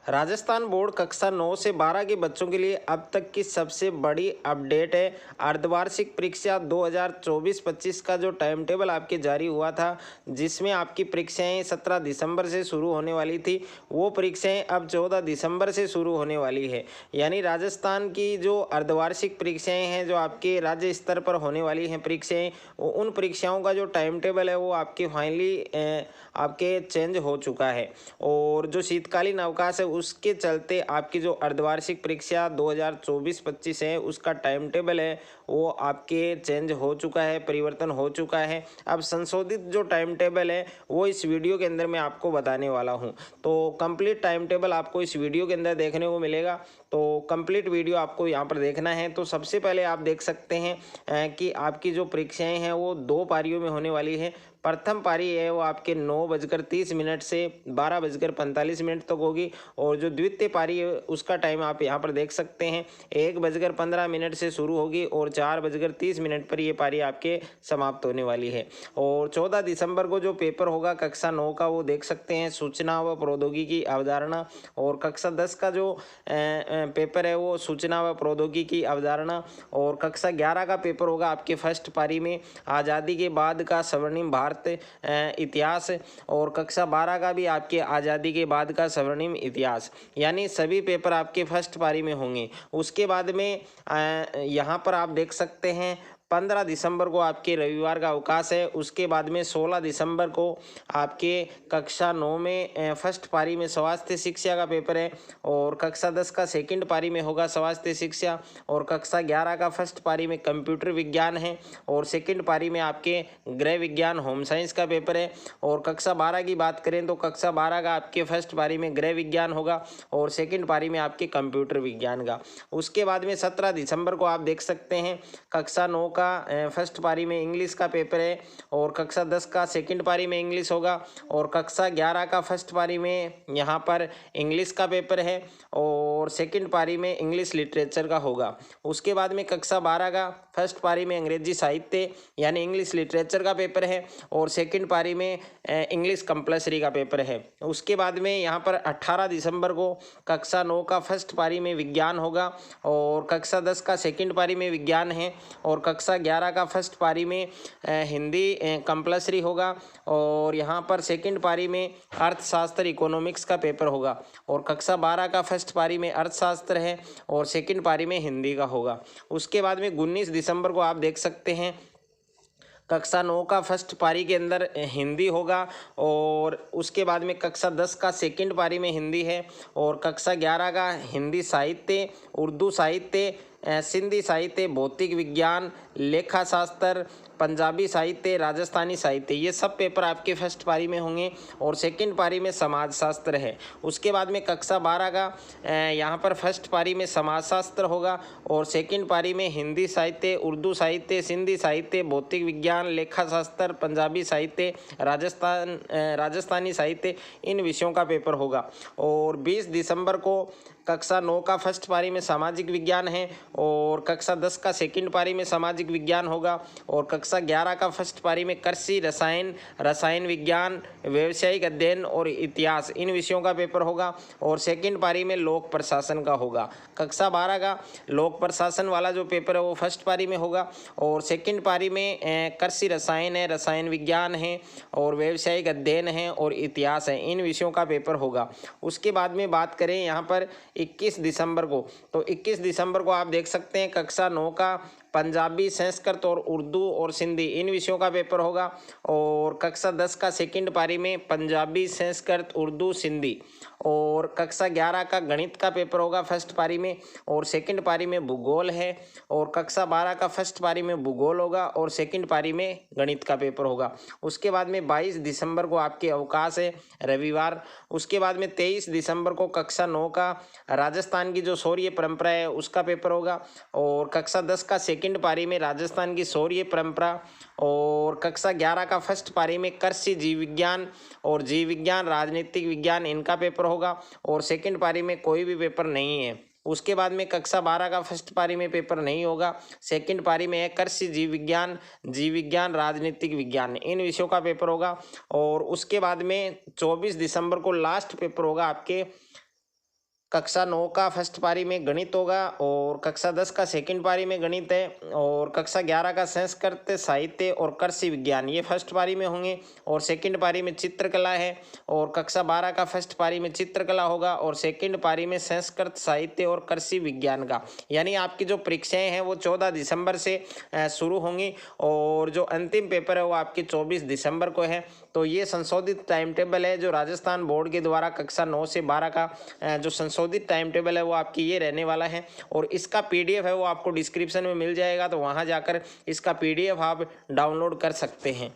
Rajasthan board कक्षा 9 से 12 के बच्चों के लिए अब तक की सबसे बड़ी अपडेट है। अर्धवार्षिक परीक्षा 2024-25 का जो टाइम टेबल आपके जारी हुआ था, जिसमें आपकी परीक्षाएं 17 दिसंबर से शुरू होने वाली थी, वो परीक्षाएं अब 14 दिसंबर से शुरू होने वाली है। यानी राजस्थान की जो अर्धवार्षिक परीक्षाएं हैं, जो आपके राज्य स्तर पर होने वाली हैं परीक्षाएं, उन परीक्षाओं का जो टाइम टेबल है वो आपके फाइनली आपके चेंज हो चुका है। और जो शीतकालीन अवकाश है उसके चलते आपकी जो अर्धवार्षिक परीक्षा 2024-25 है उसका टाइम टेबल है वो आपके चेंज हो चुका है, परिवर्तन हो चुका है। अब संशोधित जो टाइम टेबल है वो इस वीडियो के अंदर मैं आपको बताने वाला हूं। तो कंप्लीट टाइम टेबल आपको इस वीडियो के अंदर देखने को मिलेगा। तो कंप्लीट वीडियो आपको यहाँ पर देखना है। तो सबसे पहले आप देख सकते हैं कि आपकी जो परीक्षाएं हैं वो 2 पारियों में होने वाली है। प्रथम पारी है वो आपके 9:30 से 12:45 तक होगी। और जो द्वितीय पारी है उसका टाइम आप यहाँ पर देख सकते हैं, 1:15 से शुरू होगी और 4:30 पर ये पारी आपके समाप्त होने वाली है। और 14 दिसंबर को जो पेपर होगा कक्षा 9 का, वो देख सकते हैं सूचना व प्रौद्योगिकी अवधारणा। और कक्षा 10 का जो पेपर है वो सूचना व प्रौद्योगिकी अवधारणा। और कक्षा 11 का पेपर होगा आपके फर्स्ट पारी में आज़ादी के बाद का स्वर्णिम भारत इतिहास। और कक्षा 12 का भी आपके आज़ादी के बाद का स्वर्णिम इतिहास। यानी सभी पेपर आपके फर्स्ट पारी में होंगे। उसके बाद में यहाँ पर आप देख सकते हैं 15 दिसंबर को आपके रविवार का अवकाश है। उसके बाद में 16 दिसंबर को आपके कक्षा 9 में फर्स्ट पारी में स्वास्थ्य शिक्षा का पेपर है। और कक्षा 10 का सेकंड पारी में होगा स्वास्थ्य शिक्षा। और कक्षा 11 का फर्स्ट पारी में कंप्यूटर विज्ञान है। और सेकंड पारी में आपके गृह विज्ञान होम साइंस का पेपर है। और कक्षा 12 की बात करें तो कक्षा 12 का आपके फर्स्ट पारी में गृह विज्ञान होगा और सेकंड पारी में आपके कंप्यूटर विज्ञान का। उसके बाद में 17 दिसंबर को आप देख सकते हैं कक्षा 9 का फर्स्ट पारी में इंग्लिश का पेपर है। और कक्षा 10 का सेकंड पारी में इंग्लिश होगा। और कक्षा 11 का फर्स्ट पारी में यहाँ पर इंग्लिश का पेपर है और सेकंड पारी में इंग्लिश लिटरेचर का होगा। उसके बाद में कक्षा 12 का फर्स्ट पारी में अंग्रेजी साहित्य यानी इंग्लिश लिटरेचर का पेपर है और सेकंड पारी में इंग्लिश कंपलसरी का पेपर है। उसके बाद में यहाँ पर 18 दिसंबर को कक्षा 9 का फर्स्ट पारी में विज्ञान होगा और कक्षा 10 का सेकंड पारी में विज्ञान है। और कक्षा 11 का फर्स्ट पारी में हिंदी कंपलसरी होगा। और यहाँ पर सेकंड पारी में अर्थशास्त्र इकोनॉमिक्स का पेपर होगा। और कक्षा 12 का फर्स्ट पारी में अर्थशास्त्र है और सेकंड पारी में हिंदी का होगा। उसके बाद में 19 दिसंबर को आप देख सकते हैं कक्षा 9 का फर्स्ट पारी के अंदर हिंदी होगा। और उसके बाद में कक्षा 10 का सेकंड पारी में हिंदी है। और कक्षा 11 का हिंदी साहित्य, उर्दू साहित्य, सिंधी साहित्य, भौतिक विज्ञान, लेखा शास्त्र, पंजाबी साहित्य, राजस्थानी साहित्य, ये सब पेपर आपके फर्स्ट पारी में होंगे। और सेकंड पारी में समाज शास्त्र है। उसके बाद में कक्षा 12 का यहाँ पर फर्स्ट पारी में समाज शास्त्र होगा और सेकंड पारी में हिंदी साहित्य, उर्दू साहित्य, सिंधी साहित्य, भौतिक विज्ञान, लेखा शास्त्र, पंजाबी साहित्य, राजस्थानी साहित्य, इन विषयों का पेपर होगा। और 20 दिसंबर को कक्षा 9 का फर्स्ट पारी में सामाजिक विज्ञान है और कक्षा 10 का सेकंड पारी में सामाजिक विज्ञान होगा। और कक्षा 11 का फर्स्ट पारी में कृषि, रसायन विज्ञान, व्यावसायिक अध्ययन और इतिहास, इन विषयों का पेपर होगा। और सेकंड पारी में लोक प्रशासन का होगा। कक्षा 12 का लोक प्रशासन वाला जो पेपर है वो फर्स्ट पारी में होगा। और सेकंड पारी में कृषि रसायन है, रसायन विज्ञान है और व्यावसायिक अध्ययन है और इतिहास है, इन विषयों का पेपर होगा। उसके बाद में बात करें यहाँ पर 21 दिसंबर को, तो 21 दिसंबर को आप देख सकते हैं कक्षा 9 का पंजाबी, संस्कृत और उर्दू और सिंधी, इन विषयों का पेपर होगा। और कक्षा 10 का सेकंड पारी में पंजाबी, संस्कृत, उर्दू, सिंधी। और कक्षा 11 का गणित का पेपर होगा फर्स्ट पारी में और सेकंड पारी में भूगोल है। और कक्षा 12 का फर्स्ट पारी में भूगोल होगा और सेकंड पारी में गणित का पेपर होगा। उसके बाद में 22 दिसंबर को आपके अवकाश है, रविवार। उसके बाद में 23 दिसंबर को कक्षा 9 का राजस्थान की जो शौर्य परंपरा है उसका पेपर होगा। और कक्षा 10 का सेकंड पारी में राजस्थान की शौर्य परंपरा। और कक्षा 11 का फर्स्ट पारी में कृषि, जीव विज्ञान और जीव विज्ञान, राजनीतिक विज्ञान, इनका पेपर होगा। और सेकंड पारी में कोई भी पेपर नहीं है। उसके बाद में कक्षा 12 का फर्स्ट पारी में पेपर नहीं होगा। सेकंड पारी में है कृषि, जीव विज्ञान, राजनीतिक विज्ञान, इन विषयों का पेपर होगा। और उसके बाद में 24 दिसंबर को लास्ट पेपर होगा आपके कक्षा 9 का फर्स्ट पारी में गणित होगा और कक्षा 10 का सेकंड पारी में गणित है और कक्षा 11 का संस्कृत, साहित्य और कृषि विज्ञान ये फर्स्ट पारी में होंगे और सेकंड पारी में चित्रकला है और कक्षा 12 का फर्स्ट पारी में चित्रकला होगा और सेकंड पारी में संस्कृत, साहित्य और कृषि विज्ञान का। यानी आपकी जो परीक्षाएं हैं वो 14 दिसंबर से शुरू होंगी और जो अंतिम पेपर है वो आपकी 24 दिसंबर को है। तो ये संशोधित टाइम टेबल है जो राजस्थान बोर्ड के द्वारा कक्षा 9 से 12 का जो संशोधित टाइम टेबल है वो आपकी ये रहने वाला है और इसका पीडीएफ है वो आपको डिस्क्रिप्शन में मिल जाएगा, तो वहाँ जाकर इसका पीडीएफ आप डाउनलोड कर सकते हैं।